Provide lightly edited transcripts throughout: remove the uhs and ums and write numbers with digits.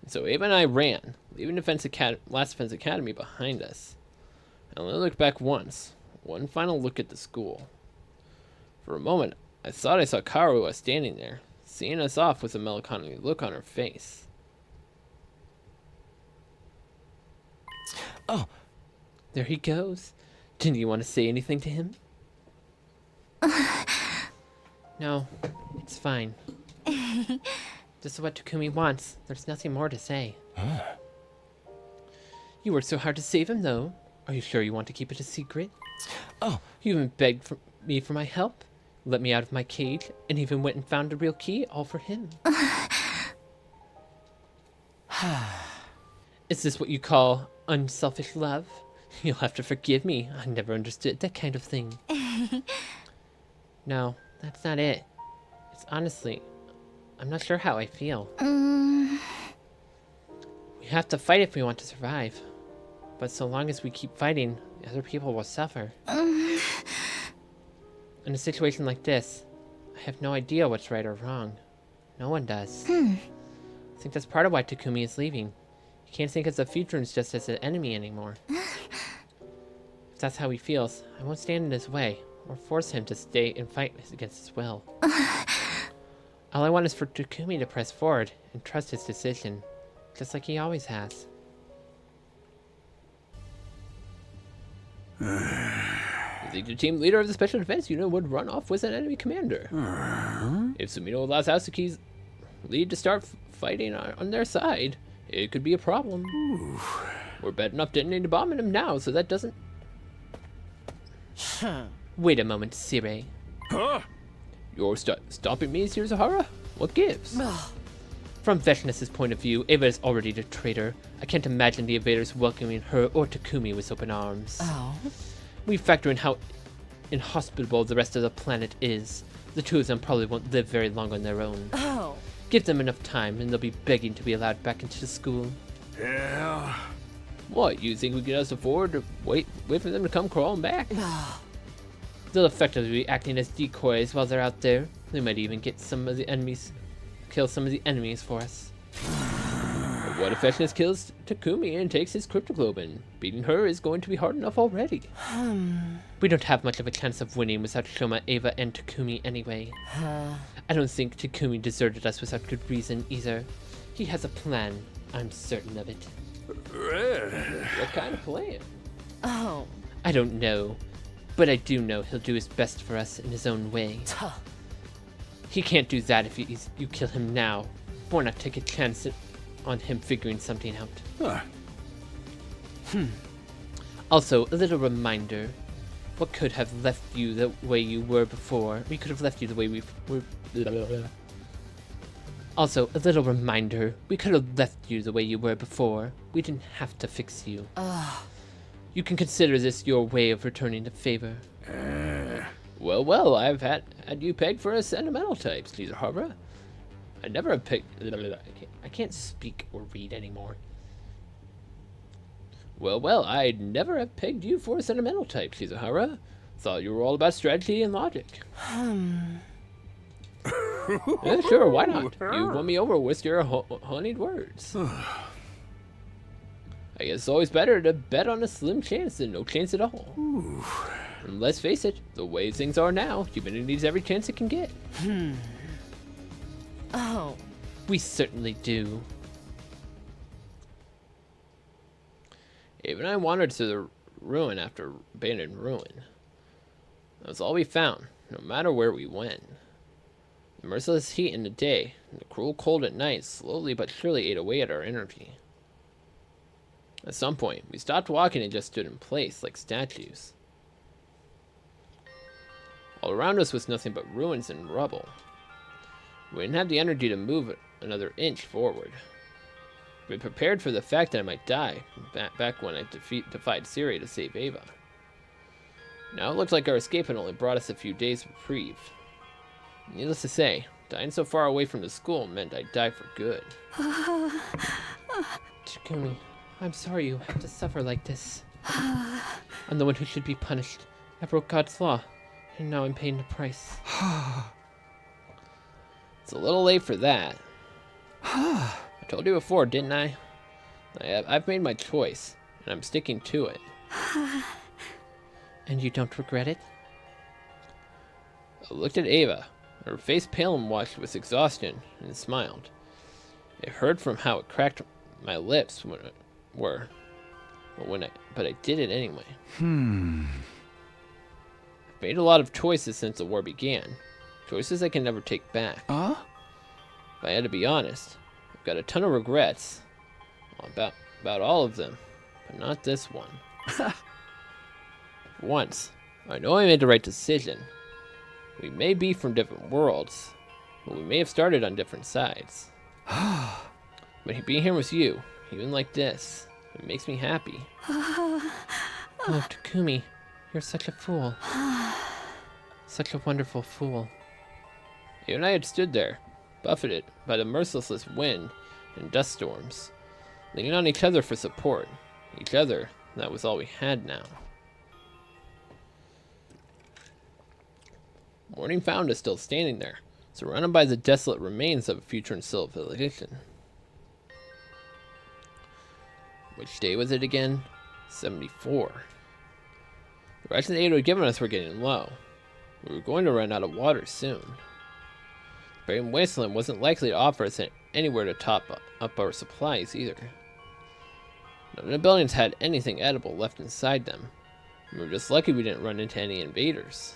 So Ava and I ran, leaving Last Defense Academy behind us. I only looked back once. One final look at the school. For a moment, I thought I saw Karua standing there, seeing us off with a melancholy look on her face. Oh. There he goes. Didn't you want to say anything to him? No, it's fine. This is what Takumi wants. There's nothing more to say. You worked so hard to save him, though. Are you sure you want to keep it a secret? Oh. You even begged me for my help, let me out of my cage, and even went and found a real key, all for him. Is this what you call unselfish love? You'll have to forgive me. I never understood that kind of thing. No, that's not it. It's honestly, I'm not sure how I feel. We have to fight if we want to survive. But so long as we keep fighting, other people will suffer. In a situation like this, I have no idea what's right or wrong. No one does. I think that's part of why Takumi is leaving. He can't think of the Futurans just as an enemy anymore. If that's how he feels, I won't stand in his way, or force him to stay and fight against his will. All I want is for Takumi to press forward and trust his decision, just like he always has. The team leader of the Special Defense Unit would run off with an enemy commander. If Sumino allows Asuki's lead to start fighting on their side, it could be a problem. We're betting up detonating a bomb in him now, so that doesn't... Wait a moment, Sire. You're stopping me, Shirazuhara? What gives? From Veshness's point of view, Ava is already the traitor. I can't imagine the invaders welcoming her or Takumi with open arms. We factor in how inhospitable the rest of the planet is. The two of them probably won't live very long on their own. Give them enough time and they'll be begging to be allowed back into school. Yeah. What, you think we can just afford to wait for them to come crawling back? They'll effectively be acting as decoys while they're out there. They might even get kill some of the enemies for us. But what if Veshness kills Takumi and takes his cryptoglobin? Beating her is going to be hard enough already. We don't have much of a chance of winning without Shoma, Ava, and Takumi anyway. I don't think Takumi deserted us without good reason either. He has a plan, I'm certain of it. What kind of plan? I don't know, but I do know he'll do his best for us in his own way. He can't do that if you kill him now. Why not take a chance on him figuring something out? Also, a little reminder. What could have left you the way you were before? We could have left you the way we were... Also, a little reminder. We could have left you the way you were before. We didn't have to fix you. You can consider this your way of returning the favor. Well, I've had you pegged for a sentimental type, Shirazuhara. I never have pegged... I can't speak or read anymore. Well, I'd never have pegged you for a sentimental type, Shirazuhara. Thought you were all about strategy and logic. Yeah, sure, why not? You won me over with your honeyed words. I guess it's always better to bet on a slim chance than no chance at all. And let's face it, the way things are now, humanity needs every chance it can get. We certainly do. Ava and I wandered to the ruin after abandoned ruin. That was all we found, no matter where we went. The merciless heat in the day, and the cruel cold at night slowly but surely ate away at our energy. At some point, we stopped walking and just stood in place like statues. All around us was nothing but ruins and rubble. We didn't have the energy to move another inch forward. We prepared for the fact that I might die, back when I defied Siri to save Ava. Now it looked like our escape had only brought us a few days of reprieve. Needless to say, dying so far away from the school meant I'd die for good. Takumi, I'm sorry you have to suffer like this. I'm the one who should be punished. I broke God's law, and now I'm paying the price. It's a little late for that. I told you before, didn't I? I've made my choice, and I'm sticking to it. And you don't regret it? I looked at Ava, her face pale and washed with exhaustion, and smiled. It hurt from how it cracked my lips but I did it anyway. I've made a lot of choices since the war began. Choices I can never take back. If I had to be honest, I've got a ton of regrets. About all of them, but not this one. Once, I know I made the right decision. We may be from different worlds, but we may have started on different sides. But being here with you, even like this, it makes me happy. Oh, Takumi, you're such a fool. Such a wonderful fool. You and I had stood there, buffeted by the merciless wind and dust storms, leaning on each other for support. Each other, that was all we had now. Morning found us still standing there, surrounded by the desolate remains of a future civilization. Which day was it again? 74. The rations aid had given us were getting low. We were going to run out of water soon. The barren wasteland wasn't likely to offer us anywhere to top up our supplies either. None of the buildings had anything edible left inside them. We were just lucky we didn't run into any invaders.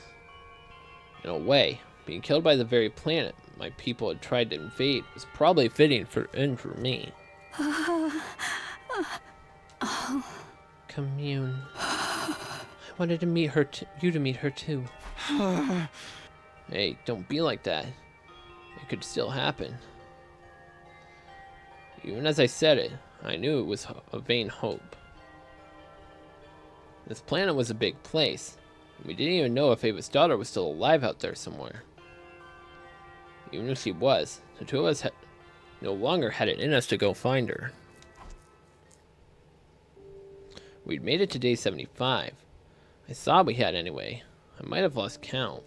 In a way, being killed by the very planet my people had tried to invade was probably fitting for me. Commune. I wanted to meet her you to meet her too. Hey, don't be like that. It could still happen. Even as I said it, I knew it was a vain hope. This planet was a big place. We didn't even know if Ava's daughter was still alive out there somewhere. Even if she was, the two of us no longer had it in us to go find her. We'd made it to day 75. I thought we had anyway. I might have lost count.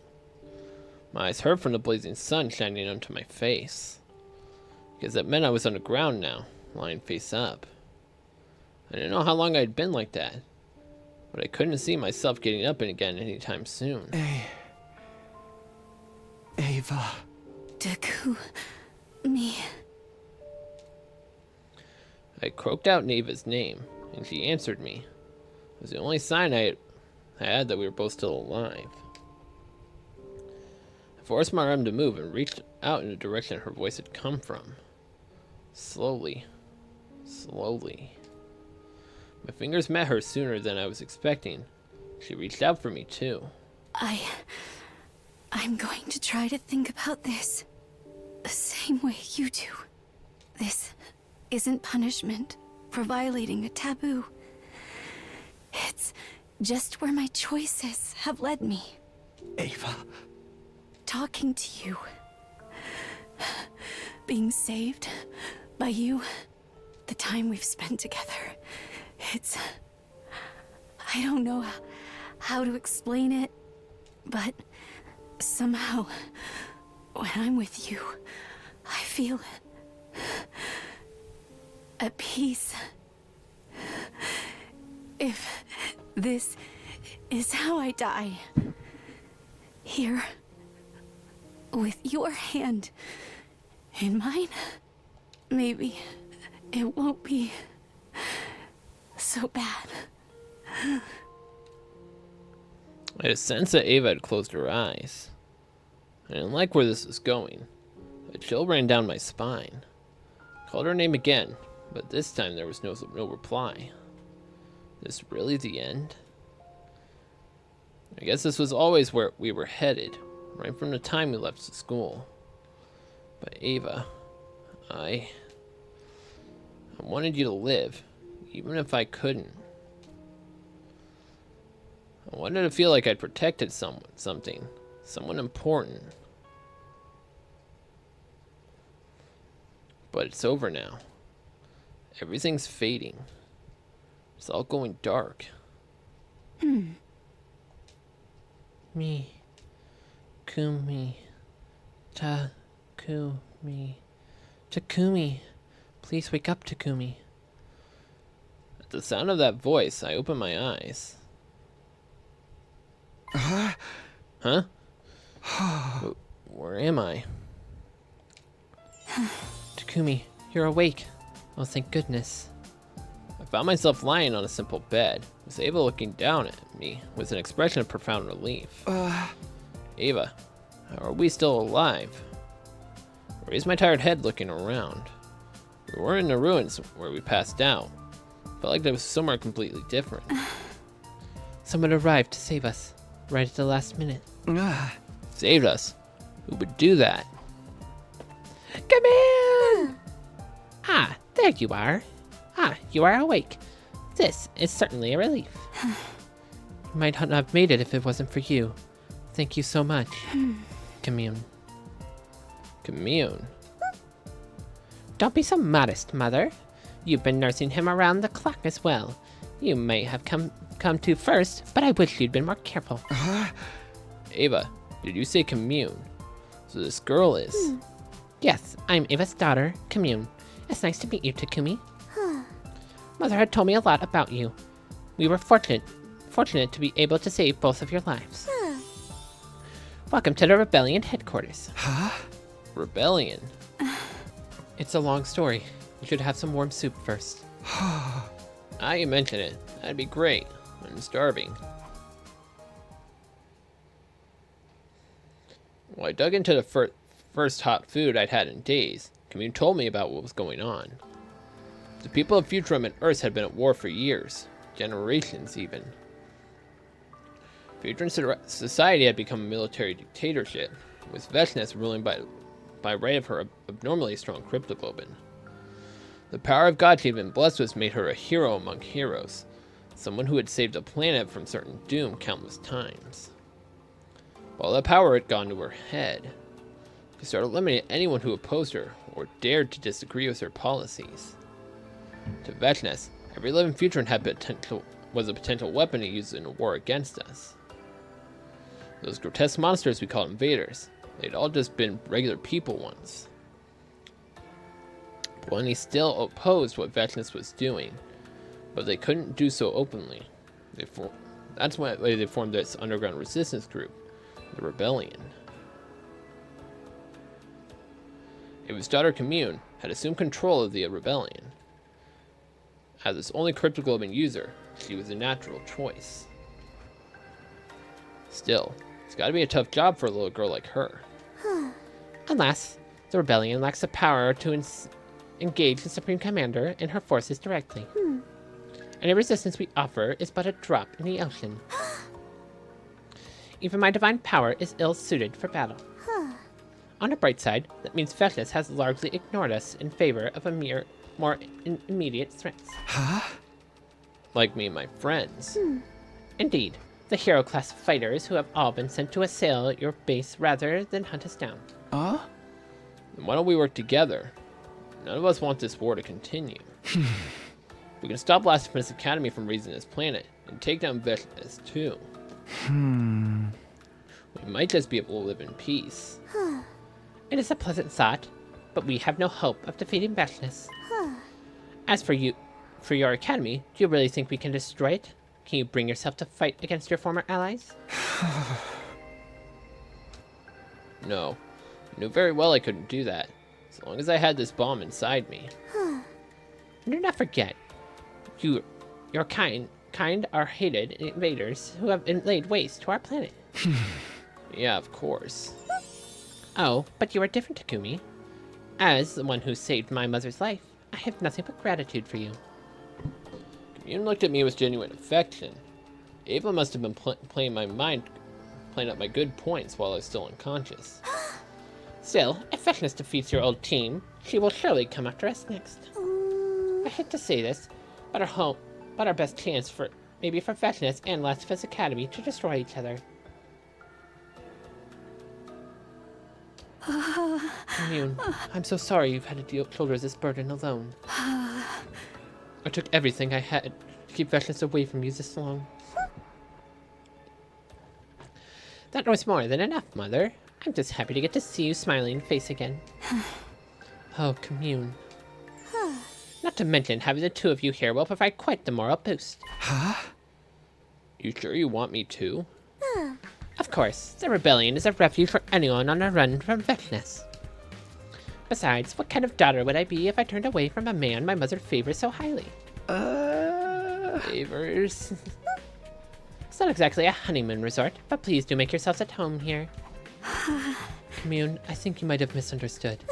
My eyes hurt from the blazing sun shining onto my face. Because that meant I was on the ground now, lying face up. I didn't know how long I'd been like that, but I couldn't see myself getting up again anytime soon. Ava. Takumi. I croaked out Ava's name, and she answered me. It was the only sign I had that we were both still alive. I forced my arm to move and reached out in the direction her voice had come from. Slowly. Slowly. My fingers met hers sooner than I was expecting. She reached out for me, too. I'm going to try to think about this the same way you do. This isn't punishment for violating a taboo. It's just where my choices have led me. Ava. Talking to you. Being saved by you. The time we've spent together. I don't know how to explain it, but somehow, when I'm with you, I feel at peace. If this is how I die, here, with your hand in mine, maybe it won't be so bad. I had a sense that Ava had closed her eyes. I didn't like where this was going. A chill ran down my spine. I called her name again, but this time there was no reply. This really the end? I guess this was always where we were headed, right from the time we left school. But Ava, I wanted you to live, even if I couldn't. I wanted to feel like I'd protected someone important. But it's over now. Everything's fading. It's all going dark. Me. Takumi. Please wake up, Takumi. At the sound of that voice, I open my eyes. Huh? Where am I? Takumi, you're awake. Oh, thank goodness. I found myself lying on a simple bed, with Ava looking down at me with an expression of profound relief. Ava, how are we still alive? I raised my tired head looking around. We weren't in the ruins where we passed out. Felt like there was somewhere completely different. Someone arrived to save us, right at the last minute. Saved us? Who would do that? Come in! Ah, there you are. Ah, you are awake. This is certainly a relief. You might not have made it if it wasn't for you. Thank you so much. Commune. Commune? Don't be so modest, Mother. You've been nursing him around the clock as well. You may have come to first, but I wish you'd been more careful. Ava, did you say Commune? So this girl is... Yes, I'm Ava's daughter, Commune. It's nice to meet you, Takumi. Mother had told me a lot about you. We were fortunate to be able to save both of your lives. Welcome to the Rebellion headquarters. Rebellion? It's a long story. You should have some warm soup first. Ah, you mention it. That'd be great. I'm starving. Well, I dug into the first hot food I'd had in days. Commune told me about what was going on. The people of Futurum and Earth had been at war for years, generations even. Futurum society had become a military dictatorship, with Vechness ruling by right of her abnormally strong cryptoglobin. The power of God she had been blessed with made her a hero among heroes, someone who had saved the planet from certain doom countless times. While that power had gone to her head, she started eliminating anyone who opposed her or dared to disagree with her policies. To Vechness, every living Futuran was a potential weapon to use in a war against us. Those grotesque monsters we called invaders, they'd all just been regular people once. But he still opposed what Vechness was doing, but they couldn't do so openly. That's why they formed this underground resistance group, the Rebellion. Ava's daughter Commune had assumed control of the Rebellion. As its only cryptoglobin user, she was a natural choice. Still, it's gotta be a tough job for a little girl like her. Alas, the Rebellion lacks the power to engage the Supreme Commander and her forces directly. Any resistance we offer is but a drop in the ocean. Even my divine power is ill-suited for battle. On the bright side, that means Vechness has largely ignored us in favor of more immediate threats. Like me and my friends. Indeed, the hero-class fighters who have all been sent to assail your base rather than hunt us down. Then why don't we work together? None of us want this war to continue. We can stop Blasphemous Academy from raising this planet, and take down Vechness too. We might just be able to live in peace. It is a pleasant thought, but we have no hope of defeating Vechness. As for your academy, do you really think we can destroy it? Can you bring yourself to fight against your former allies? No. I knew very well I couldn't do that, as long as I had this bomb inside me. Do not forget, your kind are hated invaders who have laid waste to our planet. Yeah, of course. Oh, but you are different, Takumi. As the one who saved my mother's life, I have nothing but gratitude for you. Commune looked at me with genuine affection. Ava must have been playing up my good points while I was still unconscious. Still, if Vechness defeats your old team, she will surely come after us next. I hate to say this, but our best chance for Vechness and Blasphemous Academy to destroy each other. Commune, I'm so sorry you've had to shoulder this burden alone. I took everything I had to keep Vechness away from you this long. That was more than enough, Mother. I'm just happy to get to see you smiling face again. Oh, Commune. Not to mention, having the two of you here will provide quite the moral boost. Huh? You sure you want me to? Of course, the rebellion is a refuge for anyone on a run from Vecness. Besides, what kind of daughter would I be if I turned away from a man my mother favors so highly? Favors? It's not exactly a honeymoon resort, but please do make yourselves at home here. Commune, I think you might have misunderstood.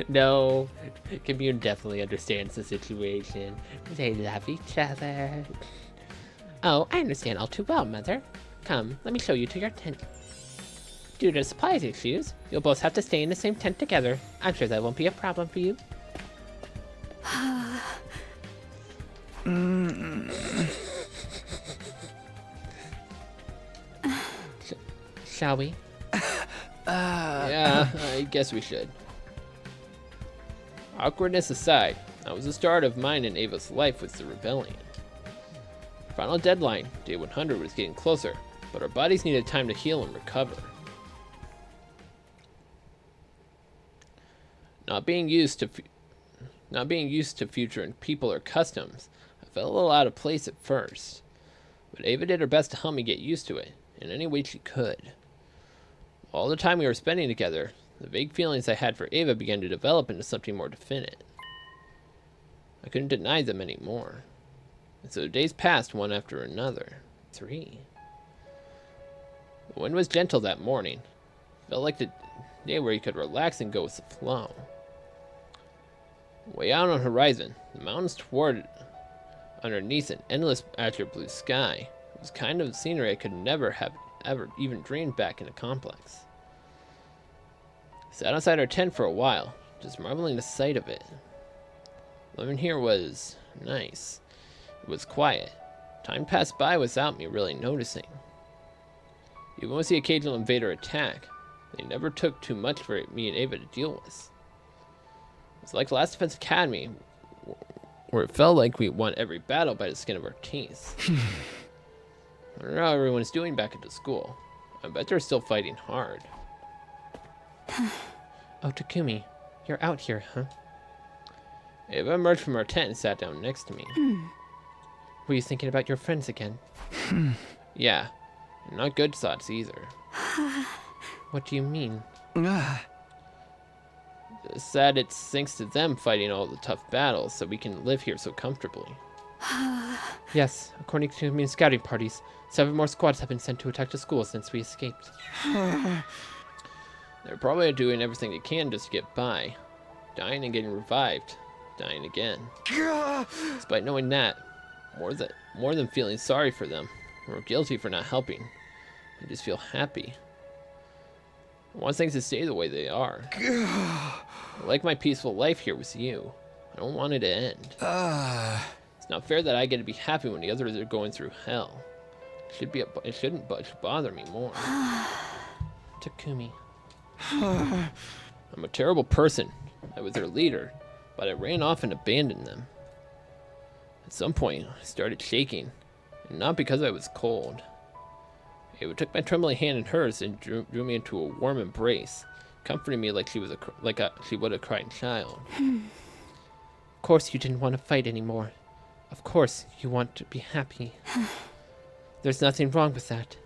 No, Commune definitely understands the situation. They love each other. Oh, I understand all too well, Mother. Come, let me show you to your tent. Due to supplies issues, you'll both have to stay in the same tent together. I'm sure that won't be a problem for you. Shall we? Yeah, I guess we should. Awkwardness aside, that was the start of mine and Ava's life with the rebellion. Final deadline, day 100, was getting closer, but our bodies needed time to heal and recover. Not being used to future people or customs, I felt a little out of place at first. But Ava did her best to help me get used to it, in any way she could. All the time we were spending together, the vague feelings I had for Ava began to develop into something more definite. I couldn't deny them anymore. And so the days passed one after another. 3. The wind was gentle that morning. It felt like the day where you could relax and go with the flow. Way out on the horizon, the mountains toward underneath an endless azure blue sky. It was kind of scenery I could never have ever even dreamed back in a complex. I sat outside our tent for a while, just marveling the sight of it. Living here was nice. It was quiet. Time passed by without me really noticing. Even with the occasional invader attack, they never took too much for me and Ava to deal with. It was like Last Defense Academy, where it felt like we won every battle by the skin of our teeth. I don't know how everyone's doing back at the school. I bet they're still fighting hard. Oh, Takumi, you're out here, huh? Ava emerged from our tent and sat down next to me. Were you thinking about your friends again? Yeah, not good thoughts either. What do you mean? Sad it's thanks to them fighting all the tough battles that we can live here so comfortably. Yes, according to community scouting parties, 7 more squads have been sent to attack the school since we escaped. They're probably doing everything they can just to get by. Dying and getting revived. Dying again. Despite knowing that, more than feeling sorry for them, or guilty for not helping, I just feel happy. I want things to stay the way they are. I like my peaceful life here with you. I don't want it to end. It's not fair that I get to be happy when the others are going through hell. It shouldn't bother me more. Takumi. I'm a terrible person. I was their leader, but I ran off and abandoned them. At some point, I started shaking, and not because I was cold. Ava took my trembling hand in hers and drew me into a warm embrace, comforting me like she would a crying child. Of course you didn't want to fight anymore. Of course you want to be happy. There's nothing wrong with that.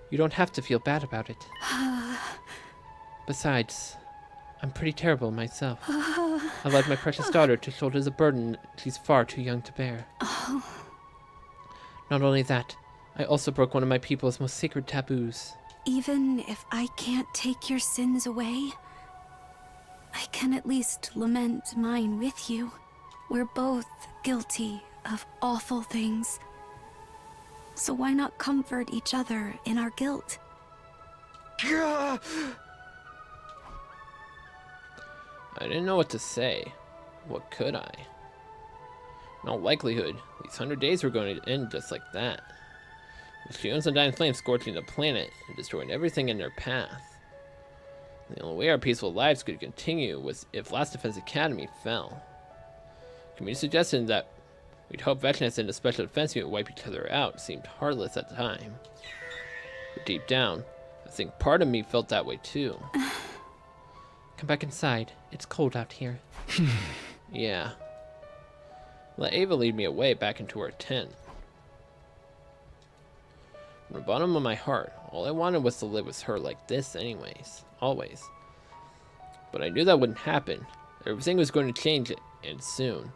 You don't have to feel bad about it. Besides, I'm pretty terrible myself. I led my precious daughter to shoulder the burden she's far too young to bear. Not only that, I also broke one of my people's most sacred taboos. Even if I can't take your sins away, I can at least lament mine with you. We're both guilty of awful things. So why not comfort each other in our guilt? I didn't know what to say. What could I? In all likelihood, these 100 days were going to end just like that. With Shion's undying flames scorching the planet and destroying everything in their path. The only way our peaceful lives could continue was if Last Defense Academy fell. Community suggested that we'd hope Vecness and the Special Defense Unit wipe each other out seemed heartless at the time. But deep down, I think part of me felt that way too. Come back inside. It's cold out here. Yeah. Let Ava lead me away back into her tent. From the bottom of my heart, all I wanted was to live with her like this anyways. Always. But I knew that wouldn't happen. Everything was going to change, and soon.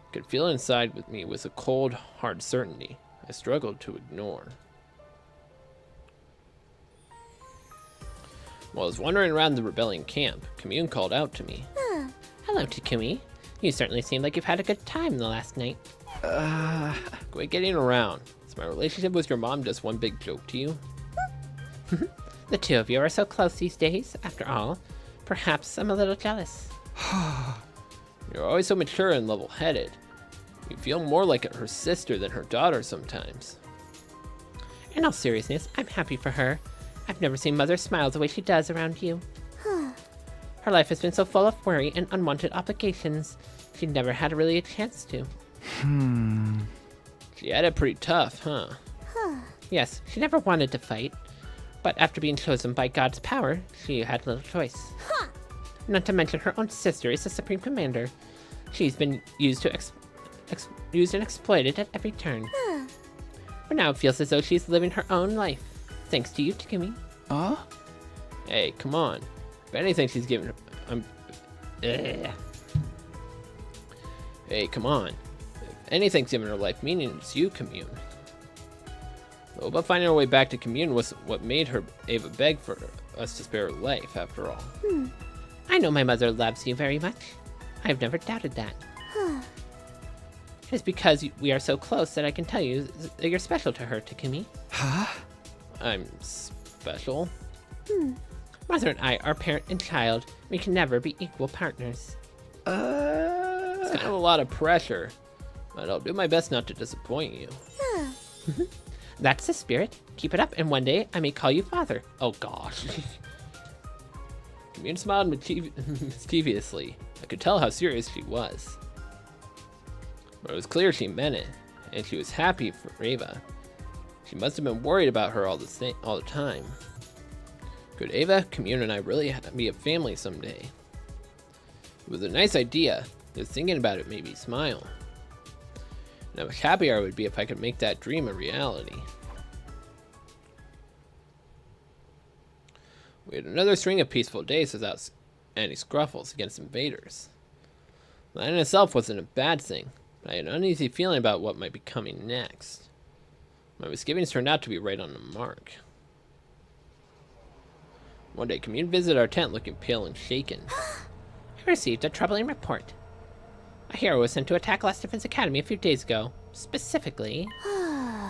I could feel it inside with me with a cold, hard certainty I struggled to ignore. While I was wandering around the rebellion camp, Commune called out to me. Hello, Takumi. You certainly seem like you've had a good time the last night. Quit getting around. Is my relationship with your mom just one big joke to you? The two of you are so close these days, after all. Perhaps I'm a little jealous. You're always so mature and level-headed. You feel more like her sister than her daughter sometimes. In all seriousness, I'm happy for her. I've never seen Mother smile the way she does around you. Her life has been so full of worry and unwanted obligations. She never had really a chance to. She had it pretty tough, huh? Yes, she never wanted to fight. But after being chosen by God's power, she had little choice. Not to mention her own sister is the Supreme Commander. She's been used and exploited at every turn. For now, it feels as though she's living her own life. Thanks to you, Takumi. Hey, come on. If anything, she's giving her... Hey, come on. If anything's giving her life meaning, it's you, Commune. Though, but finding our way back to Commune was what made her Ava beg for us to spare her life, after all. I know my mother loves you very much. I've never doubted that. It is because we are so close that I can tell you that you're special to her, Takumi. I'm special? Mother and I are parent and child. We can never be equal partners. It's kind of a lot of pressure, but I'll do my best not to disappoint you. That's the spirit. Keep it up, and one day I may call you father. Oh gosh. Commune smiled mischievously. I could tell how serious she was. But it was clear she meant it, and she was happy for Ava. She must have been worried about her all the time. Could Ava, Commune, and I really be a family someday? It was a nice idea. Just thinking about it made me smile. And how much happier I would be if I could make that dream a reality. We had another string of peaceful days without any scruffles against invaders. That in itself wasn't a bad thing, but I had an uneasy feeling about what might be coming next. My misgivings turned out to be right on the mark. One day, Commune visited our tent looking pale and shaken. I received a troubling report. A hero was sent to attack Last Defense Academy a few days ago. Specifically,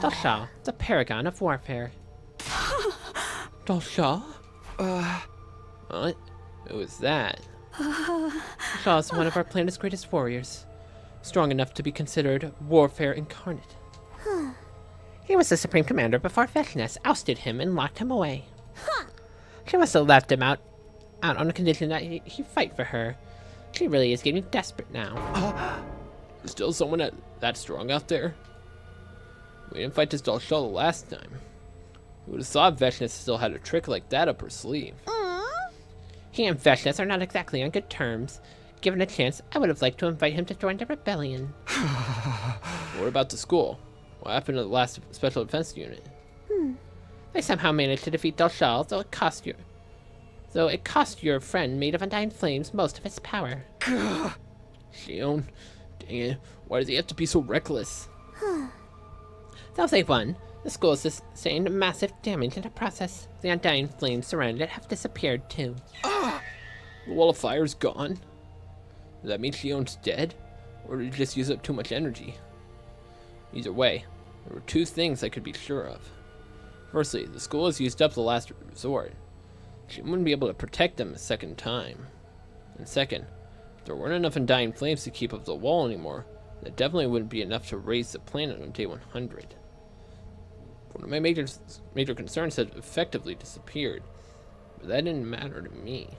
Dalsha, the paragon of warfare. Dalsha? What? Who was that? Dalsha is one of our planet's greatest warriors. Strong enough to be considered warfare incarnate. He was the Supreme Commander before Veshness ousted him and locked him away. She must have left him out on the condition that he fight for her. She really is getting desperate now. There's still someone that strong out there? We didn't fight this Dalsha the last time. Who would have thought Veshness still had a trick like that up her sleeve? He and Veshness are not exactly on good terms. Given a chance, I would have liked to invite him to join the rebellion. What about the school? What happened to the last special defense unit? They somehow managed to defeat Dalsha, though it cost your friend made of undying flames most of his power. Shion, dang it, why does he have to be so reckless? Though they won, the school sustained massive damage in the process. The undying flames surrounding it have disappeared too. The wall of fire's gone? Does that mean Shion's dead? Or did he just use up too much energy? Either way, there were two things I could be sure of. Firstly, the school has used up the last resort. She wouldn't be able to protect them a second time. And second, if there weren't enough undying flames to keep up the wall anymore, that definitely wouldn't be enough to raise the planet on day 100. One of my major concerns had effectively disappeared, but that didn't matter to me.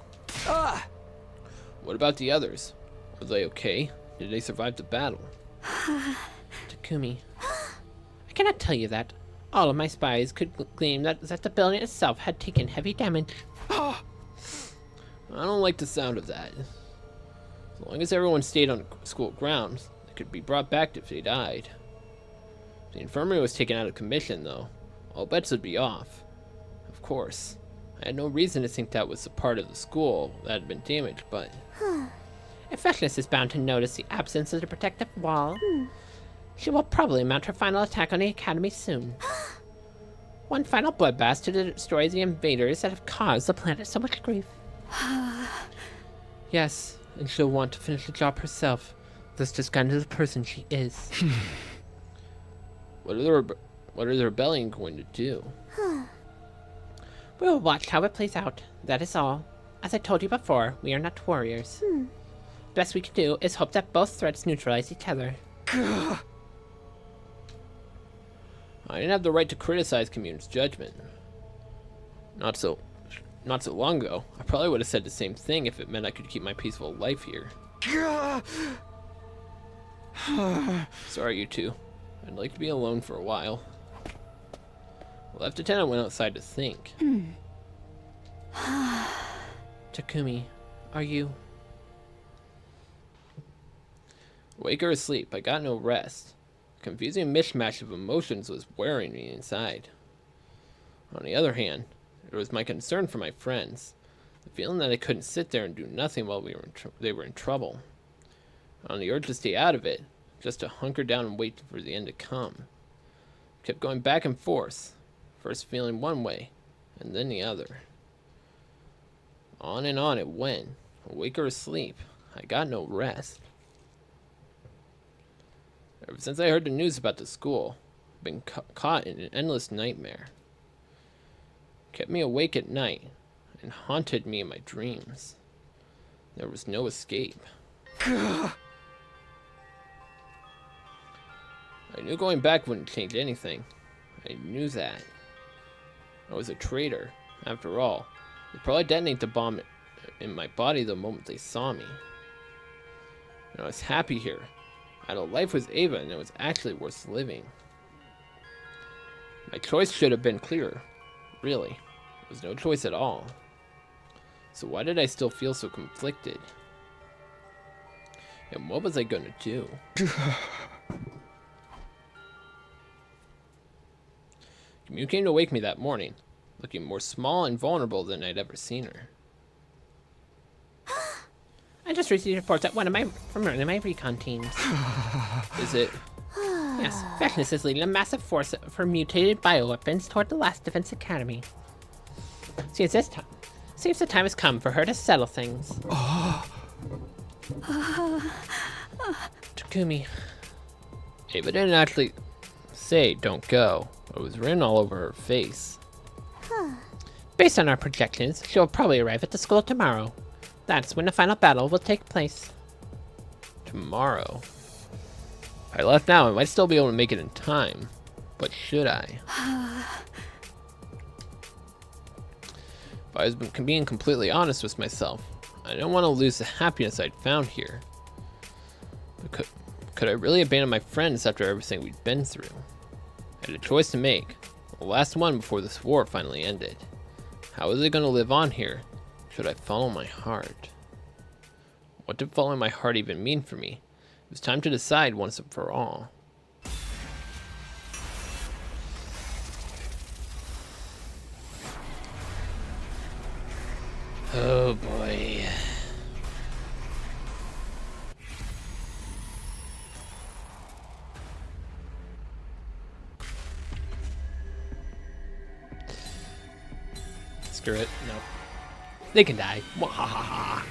What about the others? Were they okay? Did they survive the battle? Takumi, I cannot tell you that. All of my spies could glean that the building itself had taken heavy damage. I don't like the sound of that. As long as everyone stayed on school grounds, they could be brought back if they died. If the infirmary was taken out of commission, though, all bets would be off. Of course, I had no reason to think that was the part of the school that had been damaged, but... If Freshness is bound to notice the absence of the protective wall, she will probably mount her final attack on the Academy soon. One final bloodbath to destroy the invaders that have caused the planet so much grief. Yes, and she'll want to finish the job herself. That's just kind of the person she is. What are the rebellion going to do? We will watch how it plays out, that is all. As I told you before, we are not warriors. The best we can do is hope that both threats neutralize each other. I didn't have the right to criticize Commune's judgment. Not so long ago, I probably would have said the same thing if it meant I could keep my peaceful life here. Sorry, you two. I'd like to be alone for a while. The Left Lieutenant went outside to think. Takumi, are you... Awake or asleep, I got no rest. A confusing mishmash of emotions was wearing me inside. On the other hand, there was my concern for my friends. The feeling that I couldn't sit there and do nothing while they were in trouble. On the urge to stay out of it, just to hunker down and wait for the end to come. Kept going back and forth, first feeling one way, and then the other. On and on it went, awake or asleep. I got no rest. Ever since I heard the news about the school, I've been caught in an endless nightmare. Kept me awake at night, and haunted me in my dreams. There was no escape. I knew going back wouldn't change anything. I knew that. I was a traitor, after all. They'd probably detonate the bomb in my body the moment they saw me. And I was happy here. I had a life with Ava, and it was actually worth living. My choice should have been clearer. Really. It was no choice at all. So why did I still feel so conflicted? And what was I gonna do? Commune came to wake me that morning, looking more small and vulnerable than I'd ever seen her. I just received reports from one of my recon teams. Is it? Yes, Freshness is leading a massive force for mutated bioweapons toward the Last Defense Academy. Seems the time has come for her to settle things. Takumi. Ava didn't actually say don't go, but it was written all over her face. Based on our projections, she will probably arrive at the school tomorrow. That's when the final battle will take place. Tomorrow? If I left now, I might still be able to make it in time. But should I? If I was being completely honest with myself, I didn't want to lose the happiness I'd found here. But could I really abandon my friends after everything we'd been through? I had a choice to make, the last one before this war finally ended. How was I going to live on here? Should I follow my heart? What did following my heart even mean for me? It was time to decide once and for all. Oh boy. Screw it. No. They can die. Wahahaha.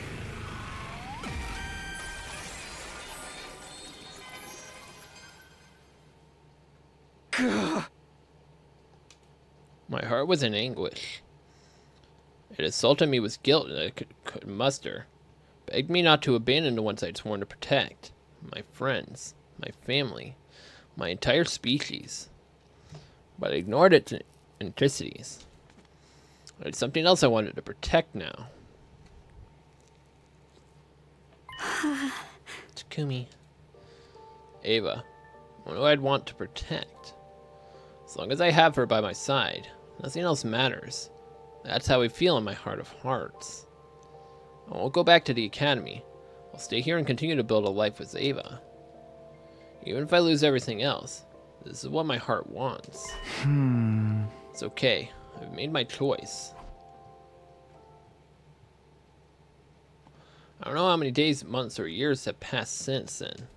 My heart was in anguish. It assaulted me with guilt that I could muster, begged me not to abandon the ones I'd sworn to protect, my friends, my family, my entire species. But I ignored its intensities. I had something else I wanted to protect now. Takumi. Ava, what do I want to protect? As long as I have her by my side, nothing else matters. That's how I feel in my heart of hearts. I won't go back to the academy. I'll stay here and continue to build a life with Ava. Even if I lose everything else, this is what my heart wants. It's okay. I've made my choice. I don't know how many days, months, or years have passed since then.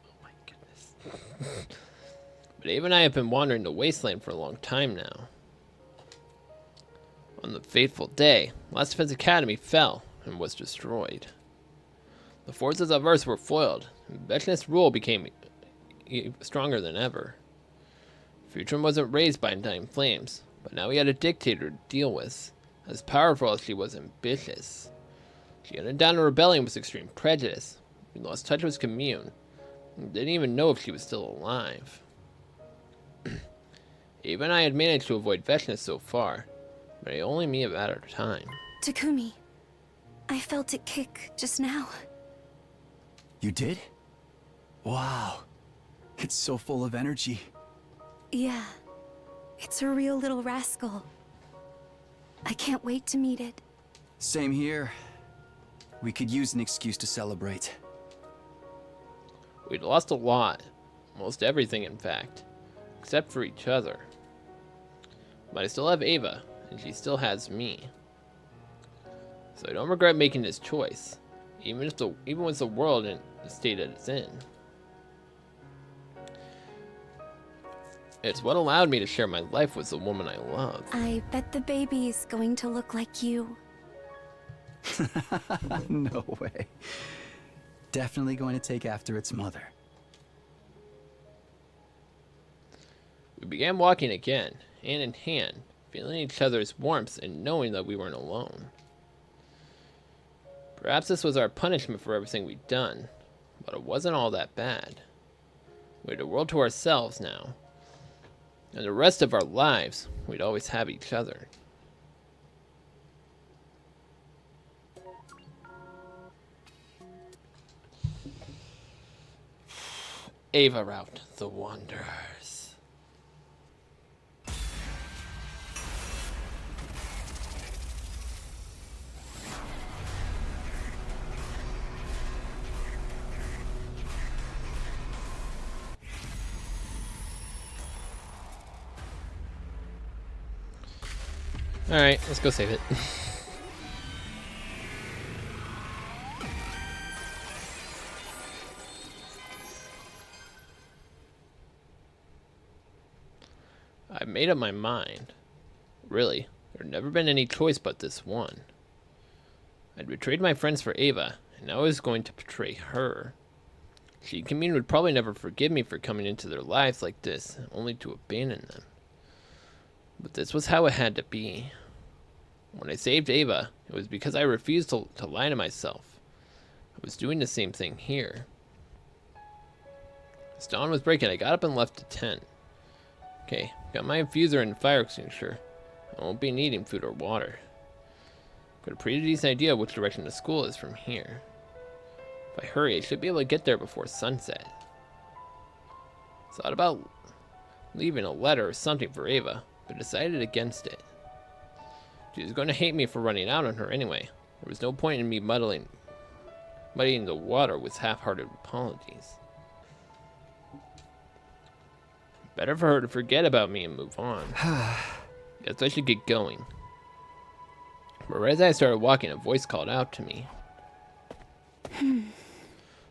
Oh my goodness. But Ava and I have been wandering the wasteland for a long time now. On the fateful day, Last Defense Academy fell and was destroyed. The forces of Earth were foiled, and Vechness rule became stronger than ever. Futurem wasn't raised by undying flames, but now he had a dictator to deal with, as powerful as she was ambitious. She hunted down a rebellion with extreme prejudice. We lost touch with his commune, and didn't even know if she was still alive. Ava and I had managed to avoid Vechness so far, but only me a matter of time. Takumi, I felt it kick just now. You did? Wow. It's so full of energy. Yeah, it's a real little rascal. I can't wait to meet it. Same here. We could use an excuse to celebrate. We'd lost a lot. Most everything, in fact. Except for each other. But I still have Ava, and she still has me. So I don't regret making this choice, even with the world in the state that it's in. It's what allowed me to share my life with the woman I love. I bet the baby's going to look like you. No way. Definitely going to take after its mother. We began walking again, hand in hand, feeling each other's warmth and knowing that we weren't alone. Perhaps this was our punishment for everything we'd done, but it wasn't all that bad. We had the world to ourselves now, and the rest of our lives, we'd always have each other. Ava Route, the Wanderers. Alright, let's go save it. I've made up my mind. Really, there'd never been any choice but this one. I'd betrayed my friends for Ava, and now I was going to betray her. She and Commune would probably never forgive me for coming into their lives like this, only to abandon them. But this was how it had to be. When I saved Ava, it was because I refused to lie to myself. I was doing the same thing here. As dawn was breaking, I got up and left the tent. Okay, got my infuser and fire extinguisher. I won't be needing food or water. Got a pretty decent idea which direction the school is from here. If I hurry, I should be able to get there before sunset. Thought about leaving a letter or something for Ava, but decided against it. She was going to hate me for running out on her anyway. There was no point in me muddying the water with half-hearted apologies. Better for her to forget about me and move on. Guess I should get going. But right as I started walking, a voice called out to me.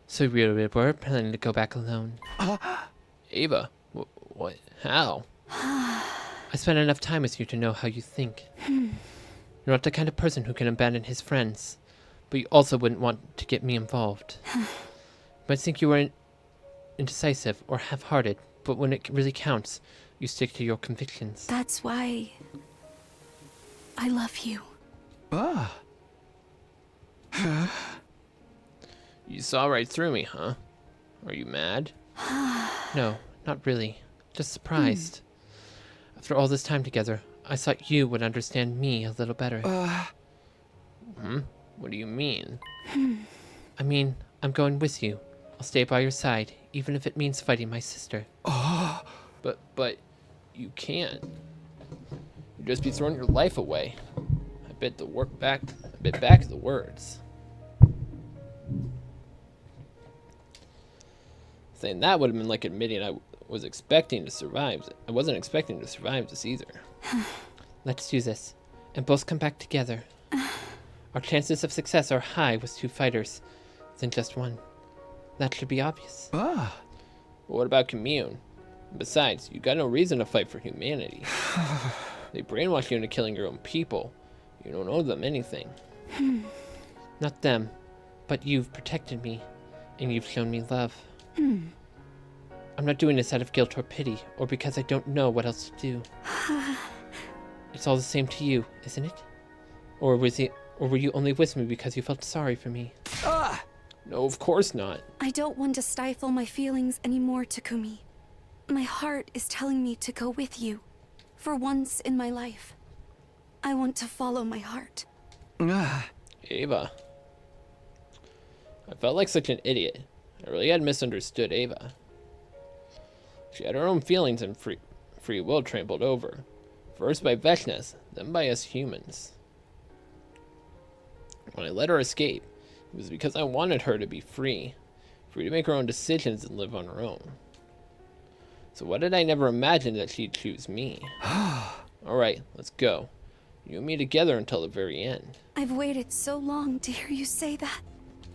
So we're planning to go back alone. Ava, what? How? I spent enough time with you to know how you think. You're not the kind of person who can abandon his friends, but you also wouldn't want to get me involved. You might think you were indecisive or half-hearted, but when it really counts, you stick to your convictions. That's why I love you. Ah. You saw right through me, huh? Are you mad? No, not really. Just surprised. After all this time together, I thought you would understand me a little better. What do you mean? I mean, I'm going with you. I'll stay by your side, even if it means fighting my sister. But you can't. You'd just be throwing your life away. bit back the words. Saying that would have been like admitting I was expecting to survive. I wasn't expecting to survive this either. Let's do this, and both come back together. Our chances of success are high with 2 fighters than just 1. That should be obvious. But what about Commune? Besides, you got no reason to fight for humanity. They brainwash you into killing your own people. You don't owe them anything. Not them, but you've protected me, and you've shown me love. I'm not doing this out of guilt or pity, or because I don't know what else to do. It's all the same to you, isn't it? Or were you only with me because you felt sorry for me? No, of course not. I don't want to stifle my feelings anymore, Takumi. My heart is telling me to go with you. For once in my life. I want to follow my heart. Ava. I felt like such an idiot. I really had misunderstood Ava. She had her own feelings and free will trampled over. First by Veshnes, then by us humans. When I let her escape, it was because I wanted her to be free. Free to make her own decisions and live on her own. So why did I never imagine that she'd choose me? Alright, let's go. You and me together until the very end. I've waited so long to hear you say that.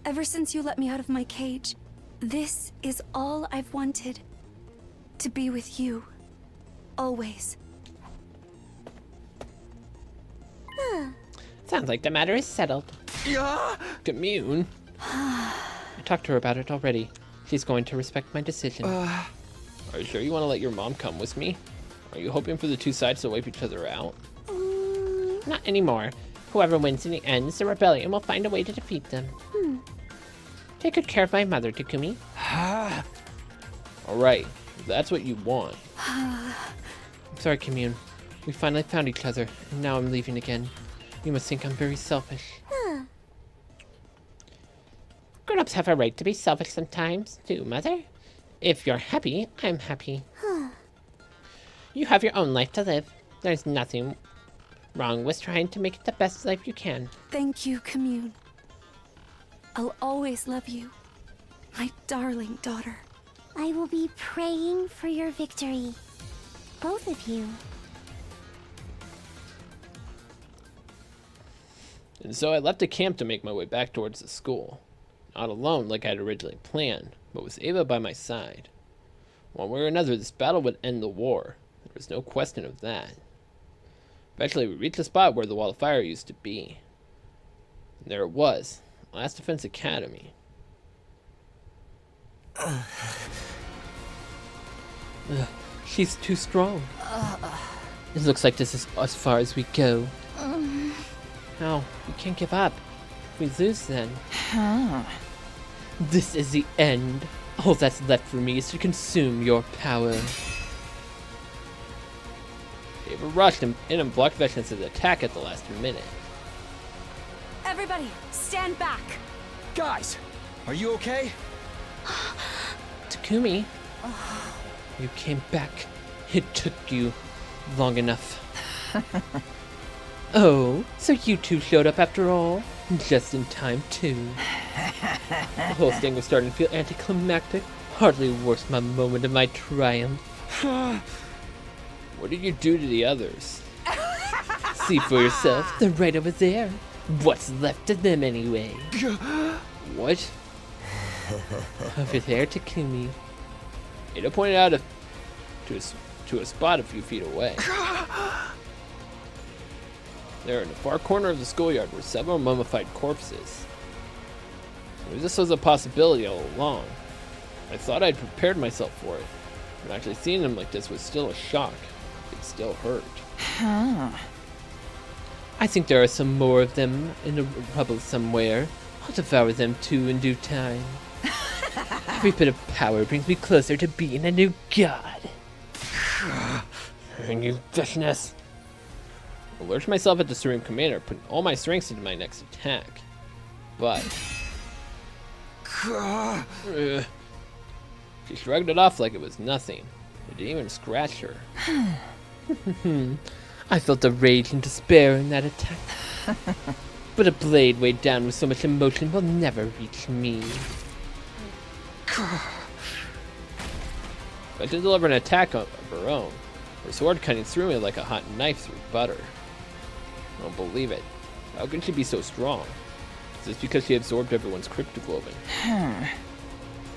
Ever since you let me out of my cage, this is all I've wanted. To be with you. Always. Sounds like the matter is settled. Commune? I talked to her about it already. She's going to respect my decision. Are you sure you want to let your mom come with me? Are you hoping for the 2 sides to wipe each other out? Not anymore. Whoever wins in the end, the rebellion will find a way to defeat them. Take good care of my mother, Takumi. Alright, if that's what you want. I'm sorry, Commune. We finally found each other, and now I'm leaving again. You must think I'm very selfish. Grown-ups have a right to be selfish sometimes, too, Mother. If you're happy, I'm happy. You have your own life to live. There's nothing wrong with trying to make it the best life you can. Thank you, Commune. I'll always love you. My darling daughter. I will be praying for your victory. Both of you. And so I left the camp to make my way back towards the school. Not alone like I had originally planned, but with Ava by my side. One way or another, this battle would end the war. There was no question of that. Eventually, we reached the spot where the wall of fire used to be. And there it was, Last Defense Academy. She's too strong. It looks like this is as far as we go. No, we can't give up. If we lose, then... This is the end. All that's left for me is to consume your power. Ava rushed in and blocked Veshnes' attack at the last minute. Everybody, stand back! Guys, are you okay? Takumi, you came back. It took you long enough. Oh, so you two showed up after all? Just in time, too. The whole thing was starting to feel anticlimactic. Hardly worth my moment of my triumph. What did you do to the others? See for yourself, they're right over there. What's left of them, anyway? What? Over there, Takumi. Ada pointed out to a spot a few feet away. There, in the far corner of the schoolyard, were several mummified corpses. I knew this was a possibility all along. I thought I'd prepared myself for it, but actually seeing them like this was still a shock. It still hurt. I think there are some more of them in the rubble somewhere. I'll devour them too in due time. Every bit of power brings me closer to being a new god. And you Veshnes! I lurched myself at the Supreme Commander, putting all my strengths into my next attack. But... she shrugged it off like it was nothing. It didn't even scratch her. I felt the rage and despair in that attack. But a blade weighed down with so much emotion will never reach me. But to deliver an attack of her own, her sword cutting through me like a hot knife through butter. I don't believe it. How can she be so strong? Is this because she absorbed everyone's cryptoglobin?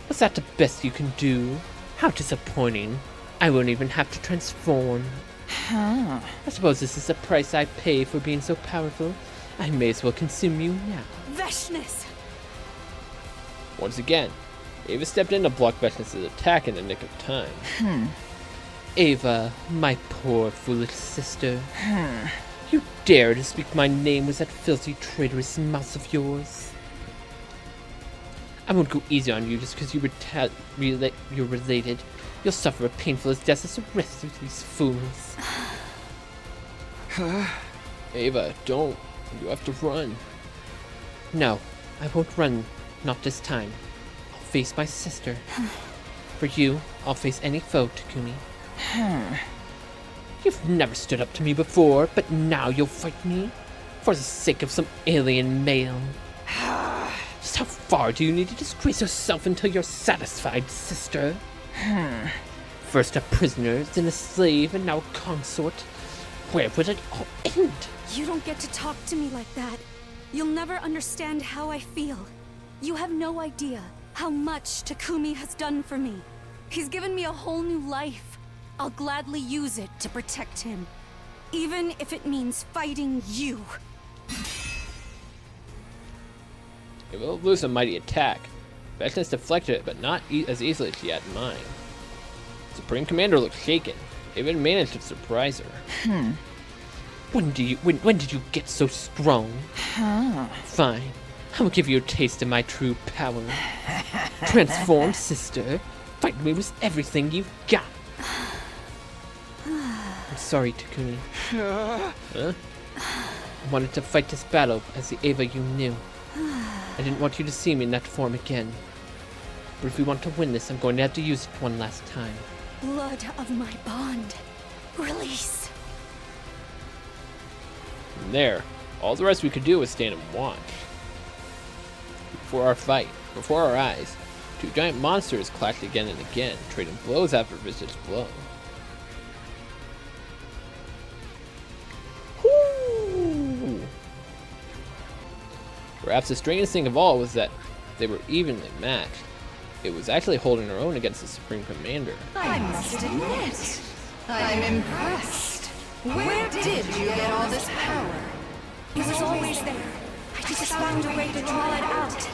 Was that the best you can do? How disappointing. I won't even have to transform. I suppose this is the price I pay for being so powerful. I may as well consume you now. Veshness! Once again, Ava stepped in to block Veshness' attack in the nick of time. Ava, my poor foolish sister. You dare to speak my name with that filthy, traitorous mouth of yours? I won't go easy on you just because you're related. You'll suffer a painful as death as the rest of these fools. Ava, don't. You have to run. No, I won't run. Not this time. I'll face my sister. For you, I'll face any foe, Takumi. You've never stood up to me before, but now you'll fight me? For the sake of some alien male? Just how far do you need to disgrace yourself until you're satisfied, sister? First a prisoner, then a slave, and now a consort. Where would it all end? You don't get to talk to me like that. You'll never understand how I feel. You have no idea how much Takumi has done for me. He's given me a whole new life. I'll gladly use it to protect him. Even if it means fighting you. It will lose a mighty attack. Veshness deflected it, but not as easily as she had in mind. Supreme Commander looked shaken. Even managed to surprise her. When did you get so strong? Fine. I will give you a taste of my true power. Transform, sister. Fight me with everything you've got. I'm sorry, Takumi. Huh? I wanted to fight this battle as the Ava you knew. I didn't want you to see me in that form again. But if we want to win this, I'm going to have to use it one last time. Blood of my bond. Release. From there, all the rest we could do was stand and watch. Before our fight, before our eyes, two giant monsters clashed again and again, trading blows after vicious blow. Whoo! Perhaps the strangest thing of all was that they were evenly matched. It was actually holding her own against the Supreme Commander. I must admit, I'm impressed. Where did you get all this power? It was always there. I just found a way to draw it out.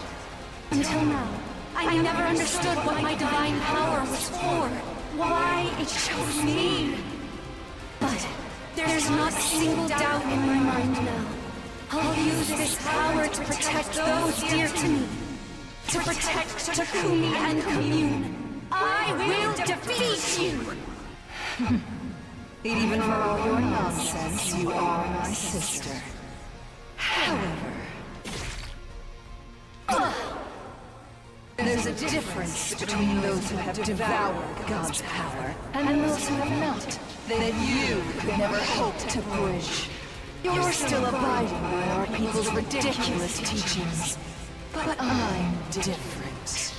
Until now, I never understood what my divine power was for. Why it chose me. But there's not a single doubt in my mind now. I'll use this power to protect those dear to me. To protect Takumi and Commune. I will defeat you! Even for all your nonsense, you are my sister. However, there's a difference between those who have devoured God's power and those who have not, that you could never hope to bridge. You're still abiding by our people's ridiculous teachings, but I'm different.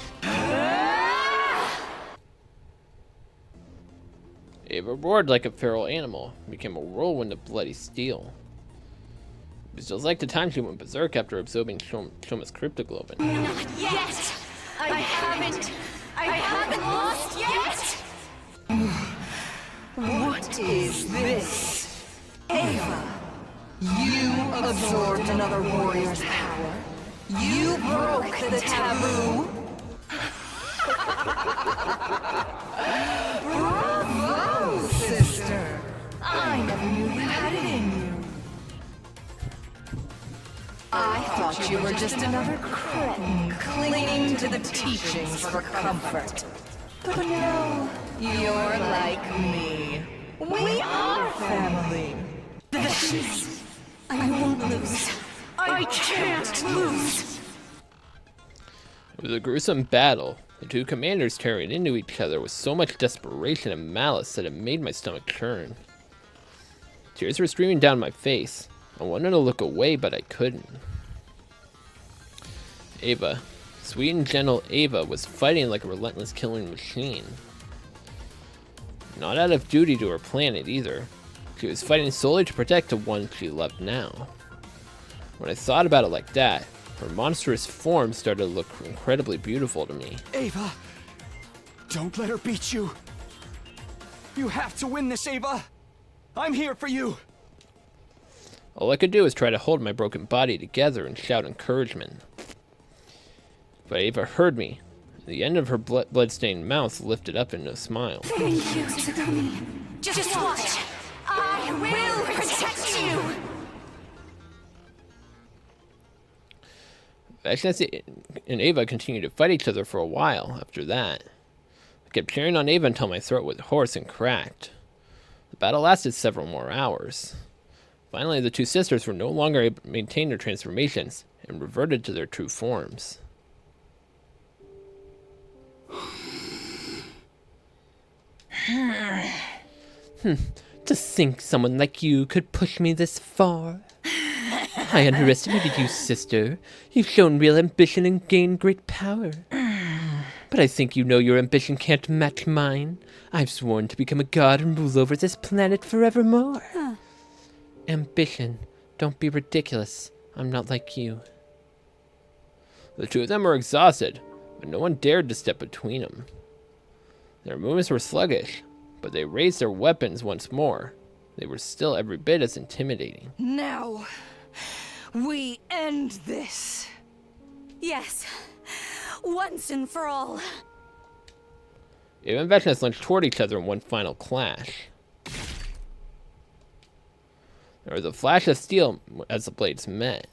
Ava roared like a feral animal, and became a whirlwind of bloody steel. It was just like the time she went berserk after absorbing Shoma's cryptoglobin. Not yet! I haven't lost yet! What is this? Ava, you absorbed another warrior's power. You broke the taboo. Bravo, sister. I never knew you had it in you. I thought you were just another cretin clinging to the teachings for comfort. But no, you're like me. We are family. I won't lose. I can't lose! It was a gruesome battle. The two commanders tearing into each other with so much desperation and malice that it made my stomach churn. Tears were streaming down my face. I wanted to look away, but I couldn't. Ava. Sweet and gentle Ava was fighting like a relentless killing machine. Not out of duty to her planet either. She was fighting solely to protect the one she loved now. When I thought about it like that, her monstrous form started to look incredibly beautiful to me. Ava, don't let her beat you. You have to win this, Ava. I'm here for you. All I could do was try to hold my broken body together and shout encouragement. But Ava heard me. The end of her blood-stained mouth lifted up into a smile. Thank you, Takumi. Just watch. I will protect you. Vashness and Ava continued to fight each other for a while after that. I kept cheering on Ava until my throat was hoarse and cracked. The battle lasted several more hours. Finally, the two sisters were no longer able to maintain their transformations and reverted to their true forms. To think someone like you could push me this far. I underestimated you, sister. You've shown real ambition and gained great power. But I think you know your ambition can't match mine. I've sworn to become a god and rule over this planet forevermore. Ambition. Don't be ridiculous. I'm not like you. The two of them were exhausted, but no one dared to step between them. Their movements were sluggish, but they raised their weapons once more. They were still every bit as intimidating. Now, we end this. Yes. Once and for all. Ava and Vecna lunged toward each other in one final clash. There was a flash of steel as the blades met.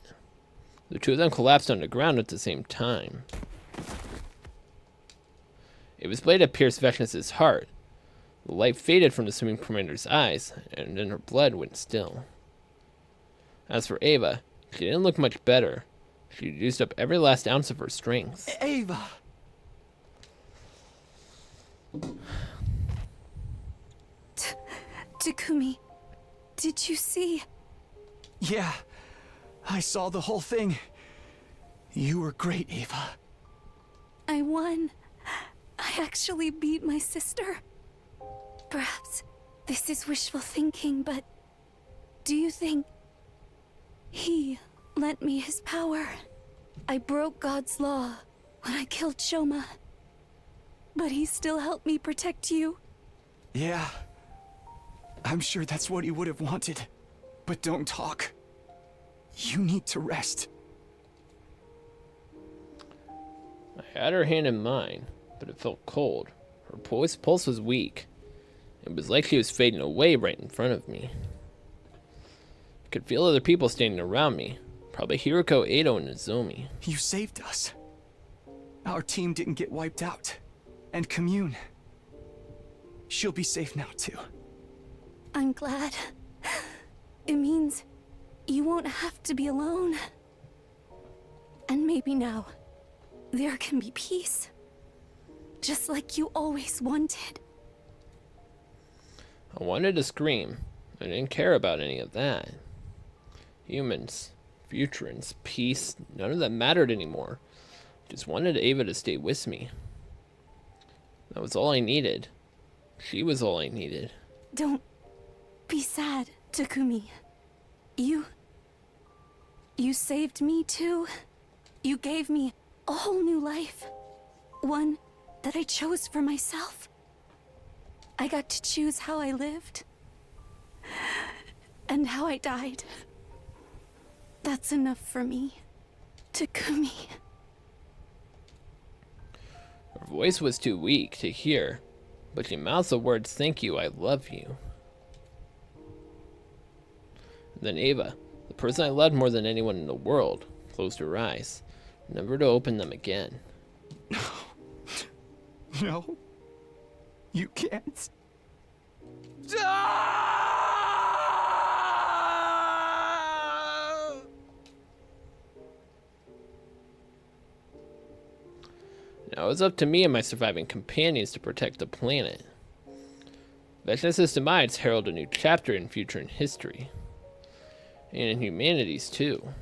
The two of them collapsed on the ground at the same time. Ava's blade had pierced Vecna's heart. The light faded from the swimming commander's eyes, and then her blood went still. As for Ava, she didn't look much better. She used up every last ounce of her strength. Ava! Takumi, did you see? Yeah, I saw the whole thing. You were great, Ava. I won. I actually beat my sister. Perhaps this is wishful thinking, but do you think he lent me his power? I broke God's law when I killed Shoma, but he still helped me protect you. Yeah, I'm sure that's what he would have wanted. But don't talk. You need to rest. I had her hand in mine, but it felt cold. Her pulse was weak. It was like she was fading away right in front of me. I could feel other people standing around me. Probably Hiroko, Edo, and Nozomi. You saved us. Our team didn't get wiped out. And Commune. She'll be safe now, too. I'm glad. It means you won't have to be alone. And maybe now, there can be peace. Just like you always wanted. I wanted to scream. I didn't care about any of that. Humans, futurans, peace, none of that mattered anymore. Just wanted Ava to stay with me. That was all I needed. She was all I needed. Don't be sad, Takumi. You saved me too. You gave me a whole new life. One that I chose for myself. I got to choose how I lived. And how I died. That's enough for me. Takumi. Her voice was too weak to hear, but she mouthed the words, "Thank you, I love you." Then Ava, the person I loved more than anyone in the world, closed her eyes, never to open them again. No. You can't. Now it was up to me and my surviving companions to protect the planet. Vecna's demise heralded a new chapter in future and history. and in humanities too.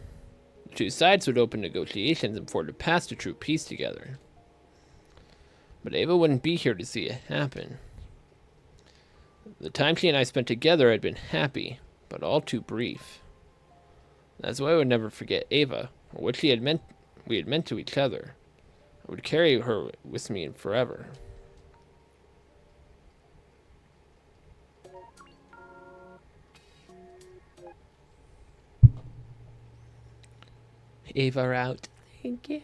The two sides would open negotiations and forge a path to true peace together. But Ava wouldn't be here to see it happen. The time she and I spent together had been happy, but all too brief. That's why I would never forget Ava, or what we had meant to each other. I would carry her with me forever. Ava out. Thank you.